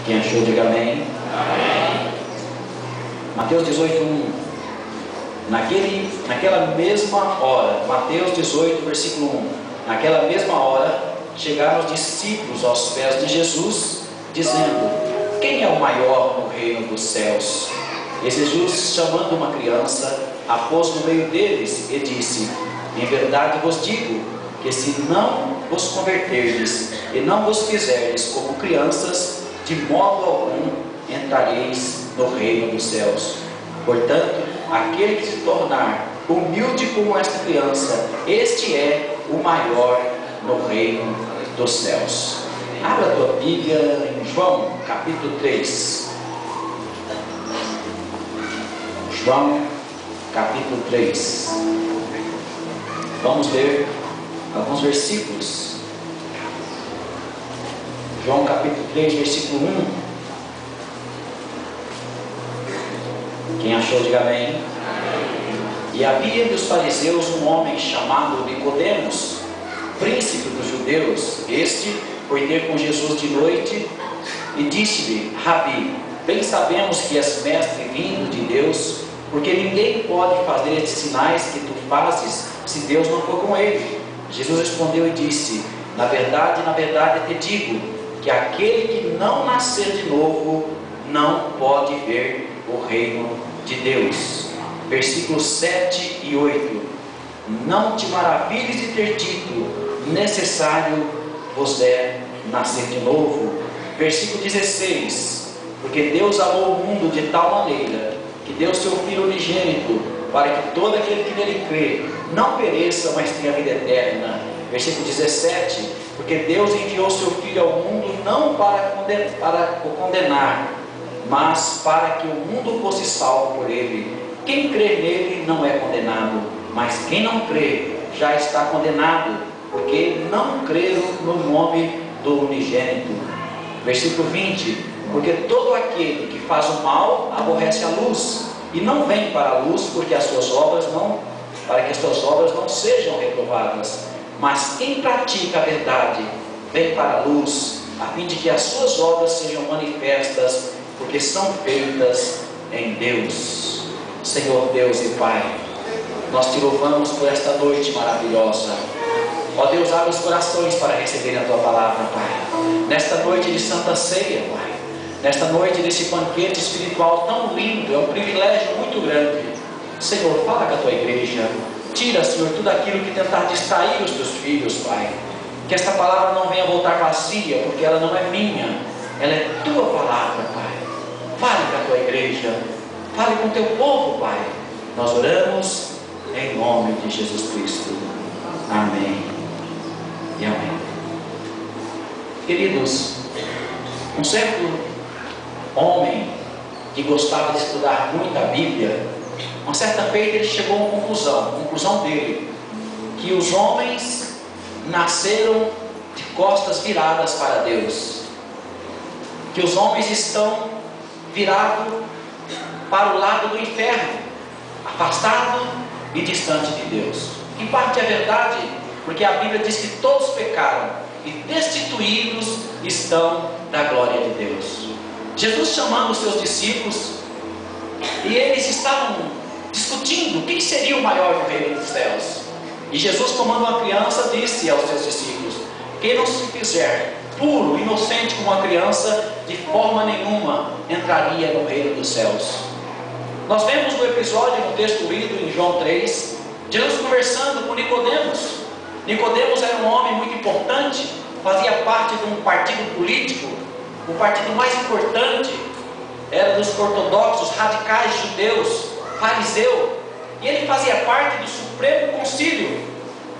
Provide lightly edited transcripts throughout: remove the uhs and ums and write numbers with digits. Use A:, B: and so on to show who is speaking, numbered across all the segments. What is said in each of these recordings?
A: Quem achou, diga amém.
B: Amém.
A: Mateus 18:1. Naquela mesma hora, Mateus 18, versículo 1. Naquela mesma hora, chegaram os discípulos aos pés de Jesus, dizendo: quem é o maior no reino dos céus? E Jesus, chamando uma criança, a pôs no meio deles e disse: em verdade vos digo, que se não vos converterdes e não vos fizerdes como crianças, de modo algum entrareis no reino dos céus. Portanto, aquele que se tornar humilde como esta criança, este é o maior no reino dos céus. Abra a tua Bíblia em João, capítulo 3. João, capítulo 3. Vamos ler alguns versículos. João, capítulo 3, versículo 1. Quem achou, diga amém. E havia dos fariseus um homem chamado Nicodemos, príncipe dos judeus. Este foi ter com Jesus de noite e disse-lhe: Rabi, bem sabemos que és mestre vindo de Deus, porque ninguém pode fazer estes sinais que tu fazes se Deus não for com ele. Jesus respondeu e disse: na verdade te digo, que aquele que não nascer de novo não pode ver o reino de Deus. Versículos 7 e 8. Não te maravilhes de ter dito: necessário vos é nascer de novo. Versículo 16. Porque Deus amou o mundo de tal maneira que deu seu Filho unigênito, para que todo aquele que nele crê não pereça, mas tenha vida eterna. Versículo 17. Porque Deus enviou seu Filho ao mundo não para o condenar, mas para que o mundo fosse salvo por ele. Quem crê nele não é condenado, mas quem não crê já está condenado, porque não creram no nome do unigênito. Versículo 20. Porque todo aquele que faz o mal aborrece a luz, e não vem para a luz, para que as suas obras não sejam reprovadas. Mas quem pratica a verdade vem para a luz, a fim de que as suas obras sejam manifestas, porque são feitas em Deus. Senhor Deus e Pai, nós te louvamos por esta noite maravilhosa. Ó Deus, abre os corações para receber a tua palavra, Pai. Nesta noite de Santa Ceia, Pai, nesta noite desse banquete espiritual tão lindo, é um privilégio muito grande. Senhor, fala com a tua igreja. Tira, Senhor, tudo aquilo que tentar distrair os teus filhos, Pai. Que esta palavra não venha voltar vazia, porque ela não é minha, ela é tua palavra, Pai. Fale com a tua igreja, fale com o teu povo, Pai. Nós oramos em nome de Jesus Cristo. Amém e amém. Queridos, um certo homem que gostava de estudar muito a Bíblia, uma certa feita ele chegou a uma conclusão dele, que os homens nasceram de costas viradas para Deus, que os homens estão virados para o lado do inferno, afastado e distante de Deus. Em parte é verdade, porque a Bíblia diz que todos pecaram e destituídos estão da glória de Deus. Jesus chamando os seus discípulos, e eles estavam discutindo quem seria o maior no reino dos céus. E Jesus, tomando uma criança, disse aos seus discípulos: quem não se fizer puro, inocente como uma criança, de forma nenhuma entraria no reino dos céus. Nós vemos no episódio, no texto lido em João 3, Jesus conversando com Nicodemos. Nicodemos era um homem muito importante, fazia parte de um partido político, o partido mais importante era dos ortodoxos, radicais judeus, fariseu, e ele fazia parte do Supremo Concílio,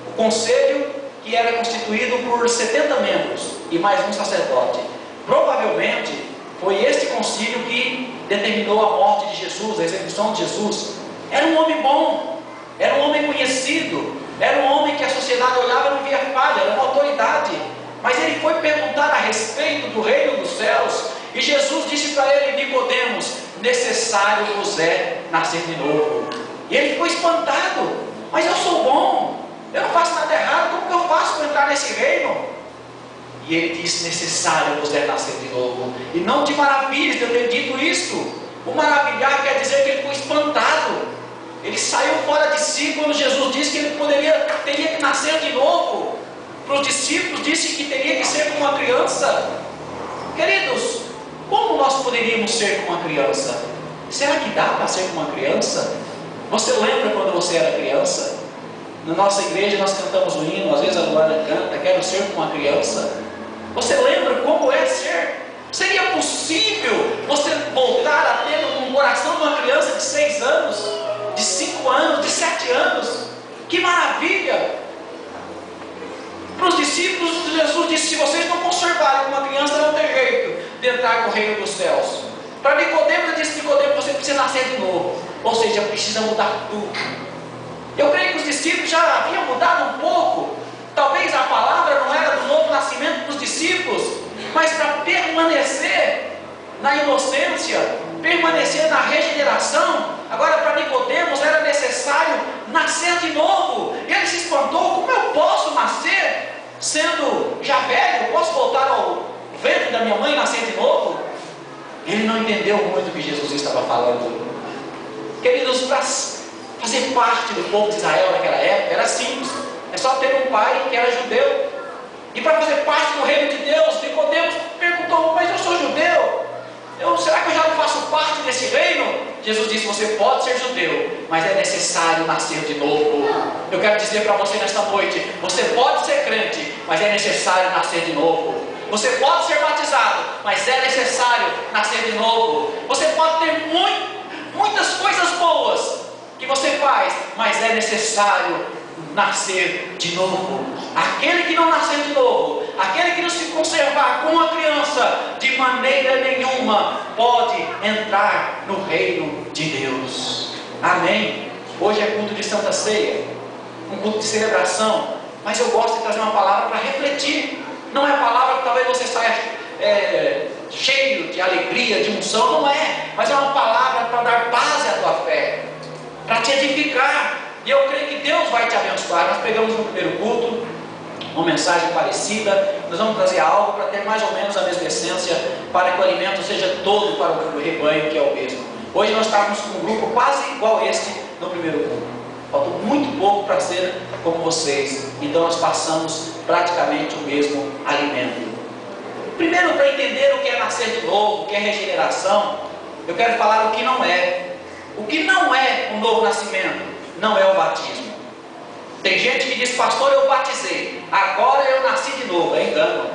A: o conselho que era constituído por 70 membros e mais um sacerdote. Provavelmente foi este concílio que determinou a morte de Jesus, a execução de Jesus. Era um homem bom, era um homem conhecido, era um homem que a sociedade olhava e não via falha, era uma autoridade. Mas ele foi perguntar a respeito do reino dos céus, e Jesus disse para ele: Nicodemos, necessário vos é nascer de novo. E ele ficou espantado: mas eu sou bom, eu não faço nada errado, como que eu faço para entrar nesse reino? E ele disse: necessário vos é nascer de novo. E não te maravilhes de eu ter dito isto. O maravilhar quer dizer que ele foi espantado. Ele saiu fora de si quando Jesus disse que ele teria que nascer de novo. Para os discípulos disse que teria que ser como uma criança. Queridos, como nós poderíamos ser como uma criança? Será que dá para ser como uma criança? Você lembra quando você era criança? Na nossa igreja nós cantamos o hino, às vezes a Luana canta, quero ser como uma criança. Você lembra como é ser? Seria possível você voltar a ter um coração de uma criança de 6 anos, de 5 anos, de 7 anos? Que maravilha! Para os discípulos, Jesus disse: se vocês não conservarem como uma criança, não tem jeito de entrar no reino dos céus. Para Nicodemos, ele disse: Nicodemos, você precisa nascer de novo. Ou seja, precisa mudar tudo. Eu creio que os discípulos já haviam mudado um pouco. Talvez a palavra não era do novo nascimento para os discípulos, mas para permanecer na inocência, permanecer na regeneração. Agora para Nicodemos era necessário nascer de novo. E ele se espantou: como eu posso nascer sendo já velho? Eu posso voltar ao ventre da minha mãe e nascer de novo? Ele não entendeu muito o que Jesus estava falando. Queridos, para fazer parte do povo de Israel naquela época era simples. É só ter um pai que era judeu. E para fazer parte do reino de Deus, Nicodemos perguntou: mas eu sou judeu, será que eu já não faço parte desse reino? Jesus disse: você pode ser judeu, mas é necessário nascer de novo. Eu quero dizer para você nesta noite: você pode ser crente, mas é necessário nascer de novo. Você pode ser batizado, mas é necessário nascer de novo. Você pode ter muitas coisas boas que você faz, mas é necessário nascer de novo. Aquele que não nascer de novo, aquele que não se conservar como uma criança, de maneira nenhuma pode entrar no reino de Deus. Amém? Hoje é culto de Santa Ceia, um culto de celebração, mas eu gosto de trazer uma palavra para refletir. Não é palavra que talvez você saia cheio de alegria, de unção, não é, mas é uma palavra para dar base à tua fé, para te edificar. E eu creio que Deus vai te abençoar. Nós pegamos no primeiro culto uma mensagem parecida. Nós vamos trazer algo para ter mais ou menos a mesma essência, para que o alimento seja todo para o rebanho, que é o mesmo. Hoje nós estávamos com um grupo quase igual este no primeiro culto. Faltou muito pouco para ser como vocês. Então nós passamos praticamente o mesmo alimento. Primeiro, para entender o que é nascer de novo, o que é regeneração, eu quero falar o que não é. O que não é um novo nascimento não é o batismo. Tem gente que diz: pastor, eu batizei, agora eu nasci de novo. É engano.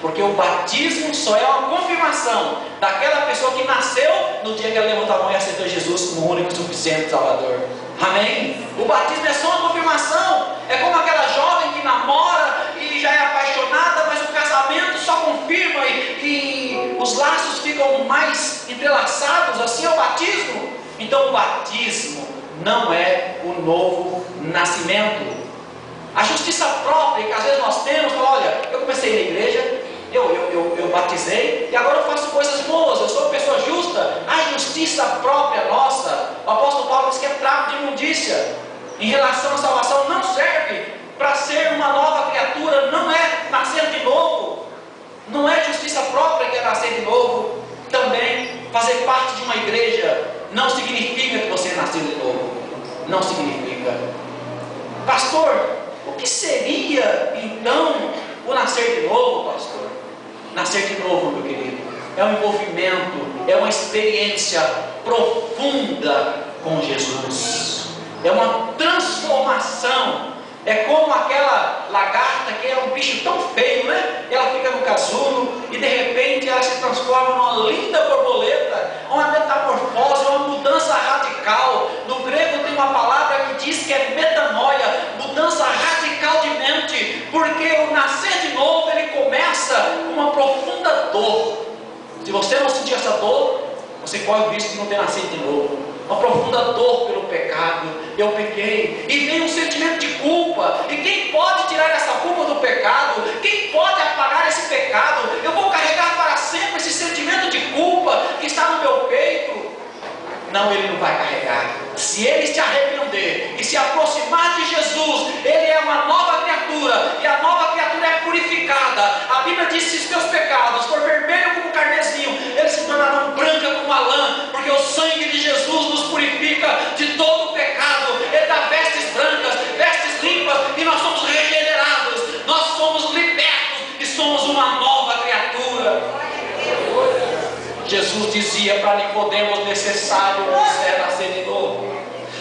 A: Porque o batismo só é uma confirmação daquela pessoa que nasceu no dia que ela levantou a mão e aceitou Jesus como o único e suficiente Salvador. Amém? O batismo é só uma confirmação. É como aquela jovem que namora e já é apaixonada, mas o casamento só confirma e os laços ficam mais entrelaçados. Assim é o batismo. Então o batismo não é o novo nascimento. A justiça própria que às vezes nós temos, olha, eu comecei na igreja, eu batizei e agora eu faço coisas boas, eu sou uma pessoa justa. A justiça própria nossa, o apóstolo Paulo diz que é trapo de imundícia. Em relação à salvação, não serve para ser uma nova criatura, não é nascer de novo. Não é justiça própria que é nascer de novo. Também fazer parte de uma igreja não significa que você nasceu de novo. Não significa. Pastor, o que seria então o nascer de novo, pastor? Nascer de novo, meu querido, é um envolvimento, é uma experiência profunda com Jesus. É uma transformação. É como aquela lagarta que é um bicho tão feio, né? Ela fica no casulo e de repente ela se transforma numa linda borboleta, uma metamorfose, uma mudança radical. No grego tem uma palavra que diz que é metanoia, mudança radical de mente, porque o nascer de novo ele começa com uma profunda dor. Se você não sentir essa dor, você corre o risco de não ter nascido de novo. Uma profunda dor pelo pecado. Eu pequei, e vem um sentimento de culpa. E quem pode tirar essa culpa do pecado? Quem pode apagar esse pecado? Eu vou carregar para sempre esse sentimento de culpa que está no meu peito. Não, ele não vai carregar. Se ele se arrepender e se aproximar de Jesus, ele é uma nova criatura, e a nova criatura é purificada. A Bíblia disse: se os teus pecados for vermelho como carmesim, eles se tornarão branca como a lã, porque o sangue de Jesus nos purifica de todo o pecado. Ele dá vestes brancas, vestes limpas, e nós somos regenerados, nós somos libertos e somos uma nova criatura. Jesus dizia para Nicodemos: necessário é nascer de novo.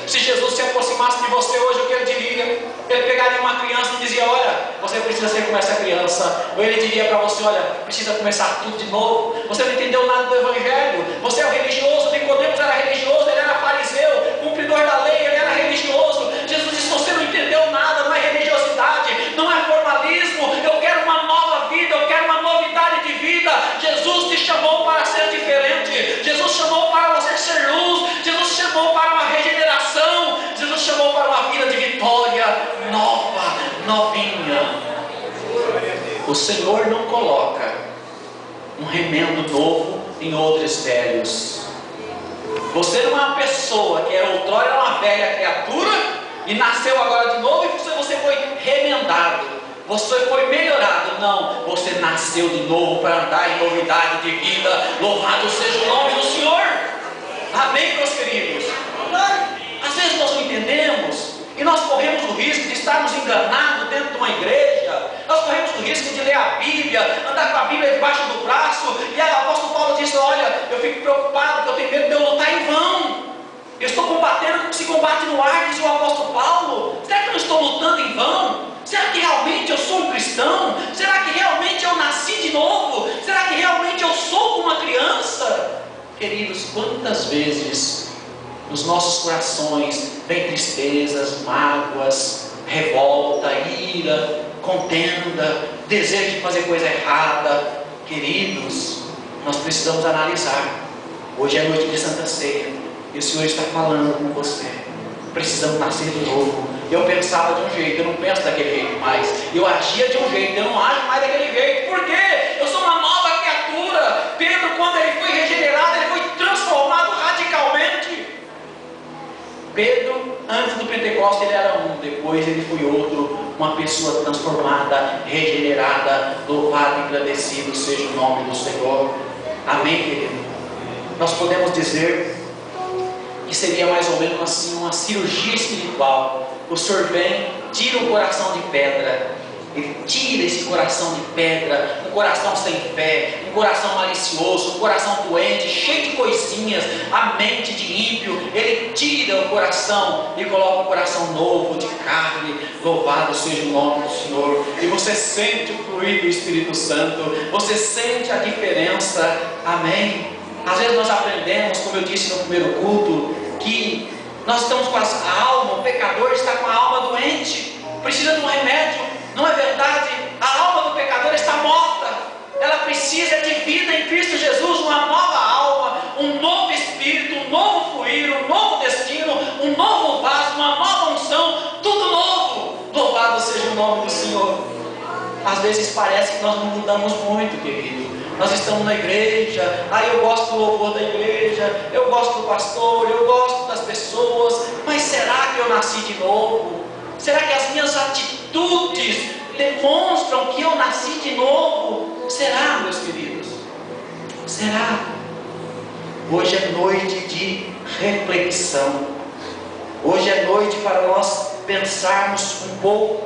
A: Se Jesus se aproximasse de você hoje, o que ele diria? Ele pegaria uma criança e dizia: olha, você precisa ser como essa criança. Ou ele diria para você: olha, precisa começar tudo de novo. Você não entendeu nada do Evangelho. Você é o religioso. Nicodemos era religioso, ele era fariseu, cumpridor da lei, ele era religioso. Jesus disse: você não entendeu nada, não é religiosidade, não é formalismo. Eu quero uma nova vida, eu quero uma novidade de vida. Jesus te chamou para ser diferente. Jesus chamou para você ser luz. Jesus chamou para uma regeneração. Jesus chamou para uma vida de vitória nova, novinha. O Senhor não coloca um remendo novo em odres velhos. Você não é uma pessoa que era outrora uma velha criatura e nasceu agora de novo e você foi remendado, você foi melhorado. Não, você nasceu de novo para andar em novidade de vida. Louvado seja o nome do Senhor. Amém, meus queridos? Às vezes nós não entendemos e nós corremos o risco de estarmos enganados dentro de uma igreja. Nós corremos o risco de ler a Bíblia, andar com a Bíblia debaixo do braço, e o apóstolo Paulo disse: olha, eu fico preocupado porque eu tenho medo de eu lutar em vão. Eu estou combatendo como se combate no ar, diz o apóstolo Paulo. Será que eu não estou lutando em vão? Será que realmente eu sou um cristão? Será que realmente eu nasci de novo? Será que realmente eu sou uma criança? Queridos, quantas vezes nos nossos corações vem tristezas, mágoas, revolta, ira, contenda, desejo de fazer coisa errada. Queridos, nós precisamos analisar. Hoje é noite de Santa Ceia e o Senhor está falando com você. Precisamos nascer de novo. Eu pensava de um jeito, eu não penso daquele jeito mais. Eu agia de um jeito, eu não ajo mais daquele jeito. Por quê? Eu sou uma nova criatura. Pedro, quando ele foi regenerado, ele foi transformado radicalmente. Pedro, antes do Pentecostes, ele era um, depois ele foi outro, uma pessoa transformada, regenerada. Louvado e agradecido seja o nome do Senhor. Amém, querido? Nós podemos dizer que seria mais ou menos assim uma cirurgia espiritual. O Senhor vem, tira o coração de pedra. Ele tira esse coração de pedra, um coração sem fé, um coração malicioso, um coração doente, cheio de coisinhas, a mente de ímpio. Ele tira o coração e coloca um coração novo, de carne. Louvado seja o nome do Senhor. E você sente o fluir do Espírito Santo, você sente a diferença. Amém? Às vezes nós aprendemos, como eu disse no primeiro culto, que nós estamos com a alma, o pecador está com a alma doente, precisa de um remédio. Não é verdade? A alma do pecador está morta. Ela precisa de vida em Cristo Jesus, uma nova alma, um novo espírito, um novo fluir, um novo destino, um novo vaso, uma nova unção, tudo novo. Louvado seja o nome do Senhor. Às vezes parece que nós não mudamos muito, querido. Nós estamos na igreja, eu gosto do louvor da igreja, eu gosto do pastor, eu gosto das pessoas, mas será que eu nasci de novo? Será que as minhas atitudes demonstram que eu nasci de novo? Será, meus queridos? Será? Hoje é noite de reflexão. Hoje é noite para nós pensarmos um pouco.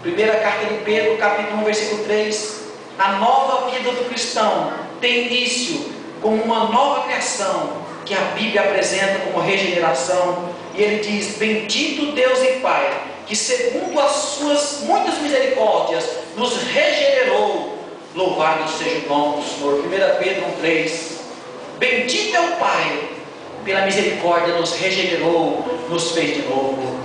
A: Primeira carta de Pedro, capítulo 1, versículo 3. A nova vida do cristão tem início como uma nova criação que a Bíblia apresenta como regeneração. E ele diz: bendito Deus e Pai, que segundo as suas muitas misericórdias nos regenerou. Louvado seja o nome do Senhor. 1 Pedro 1,3. Bendito é o Pai, pela misericórdia nos regenerou, nos fez de novo.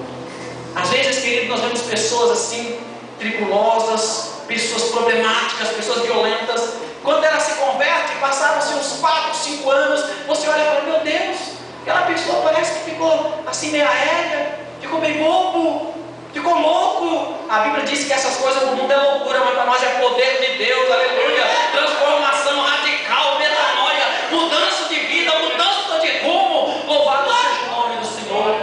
A: Às vezes, querido, nós vemos pessoas assim, tribulosas, pessoas problemáticas, pessoas violentas. Quando ela se converte, passaram-se uns 4, 5 anos, você olha e fala: meu Deus, aquela pessoa parece que ficou assim meio aérea, ficou meio bobo, ficou louco. A Bíblia diz que essas coisas no mundo é loucura, mas para nós é poder de Deus, aleluia. Transformação radical, metanoia, mudança de vida, mudança de rumo. Louvado seja o nome do Senhor.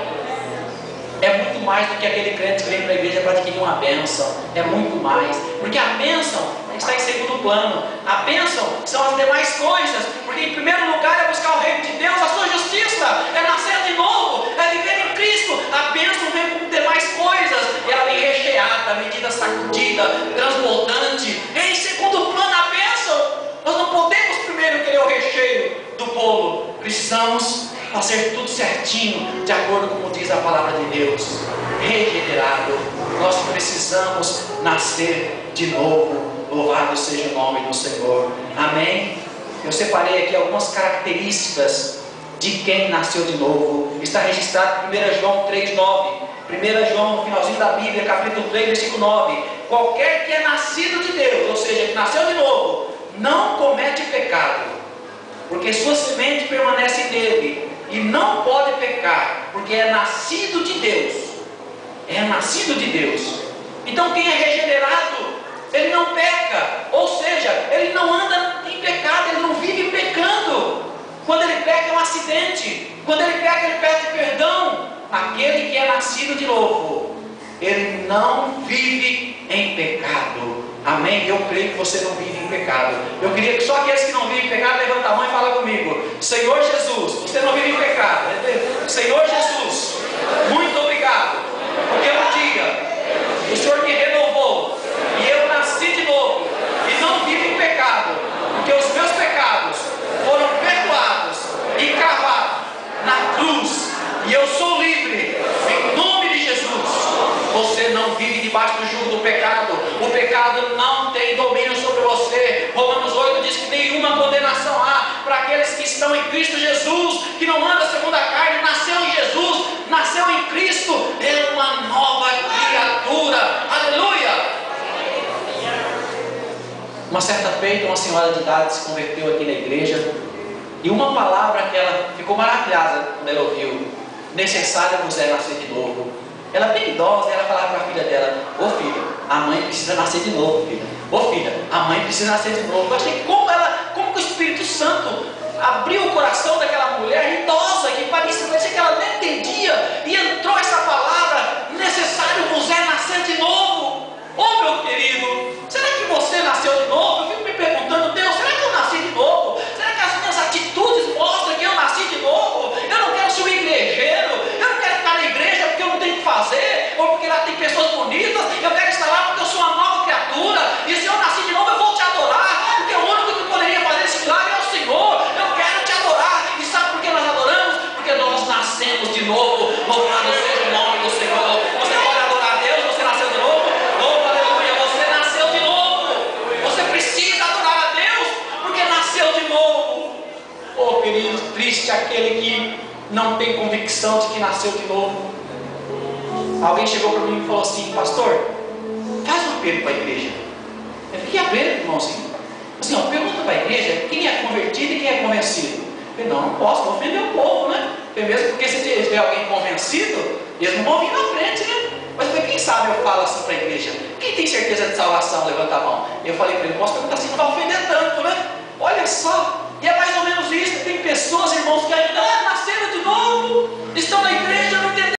A: É muito mais do que aquele crente que vem para a igreja para adquirir uma bênção. É muito mais, porque a bênção está em segundo plano. A bênção são as demais coisas, porque em primeiro lugar é buscar o reino de Deus, a sua justiça, é nascer de novo, é viver em Cristo. A bênção vem com demais coisas, e ela vem recheada, medida sacudida, transbordante. Em segundo plano a bênção. Nós não podemos primeiro querer o recheio do bolo, precisamos fazer tudo certinho, de acordo com como diz a palavra de Deus. Regenerado, nós precisamos nascer de novo. Louvado seja o nome do Senhor, amém? Eu separei aqui algumas características de quem nasceu de novo. Está registrado em 1 João 3,9. 1 João, no finalzinho da Bíblia, capítulo 3, versículo 9: qualquer que é nascido de Deus, ou seja, que nasceu de novo, não comete pecado, porque sua semente permanece nele, e não pode pecar, porque é nascido de Deus. É nascido de Deus. Então quem é regenerado, ele não peca, ou seja, ele não anda em pecado, ele não vive pecando. Quando ele peca é um acidente, quando ele peca ele pede perdão. Aquele que é nascido de novo, ele não vive em pecado, amém? Eu creio que você não vive em pecado. Eu queria que só aqueles que não vivem em pecado levantem a mão e falem comigo: Senhor Jesus, você não vive em pecado. Senhor Jesus, muito obrigado, porque um dia o Senhor me renovou e eu nasci de novo e não vivo em pecado, porque os meus pecados foram perdoados e cravados na cruz, e eu sou livre em nome de Jesus. Você não vive debaixo do jugo do pecado. O pecado não tem domínio sobre você. Romanos 8 diz que nenhuma condenação há para aqueles que estão em Cristo Jesus, que não anda segundo a carne, nasceu em Jesus, nasceu em Cristo, é uma nova criatura. Aleluia! Uma certa feita, uma senhora de idade se converteu aqui na igreja, e uma palavra que ela ficou maravilhada quando ela ouviu: necessário vos é nascer de novo. Ela bem idosa, ela falava para a filha dela: ô filha, a mãe precisa nascer de novo, filha. Ô filha, a mãe precisa nascer de novo. Eu achei como que o Espírito Santo abriu o coração daquela mulher idosa, que parecia que ela nem entendia, e entrou essa palavra: necessário vos é nascer de novo. Ô meu querido, será que você nasceu de novo? Eu fico me perguntando: Deus, será que eu nasci de novo? Será que as minhas atitudes mostram que eu nasci de novo? Eu não quero ser um igrejeiro, eu não quero estar na igreja porque eu não tenho o que fazer, ou porque lá tem pessoas bonitas. Eu quero estar lá porque eu sou uma nova criatura, e se eu nasci de novo eu vou te adorar, porque o único que poderia fazer esse milagre é o Senhor. Eu quero te adorar. E sabe por que nós adoramos? Porque nós nascemos de novo. Louvado seja o nome do Senhor. Você pode adorar a Deus, você nasceu de novo. Oh, aleluia, você nasceu de novo. Você precisa adorar a Deus, porque nasceu de novo. Oh querido, triste aquele que não tem convicção de que nasceu de novo. Alguém chegou para mim e falou assim: pastor, faz um apelo para a igreja. Eu fiquei apelo, irmãozinho. Assim, ó, pergunta para a igreja quem é convertido e quem é convencido. Eu falei: não posso, vou ofender o povo, né? Mesmo porque se eles verem alguém convencido, eles não vão vir na frente, né? Mas eu falei: quem sabe eu falo assim para a igreja? Quem tem certeza de salvação, levanta a mão. Eu falei para ele: posso perguntar assim, não vai ofender tanto, né? Olha só,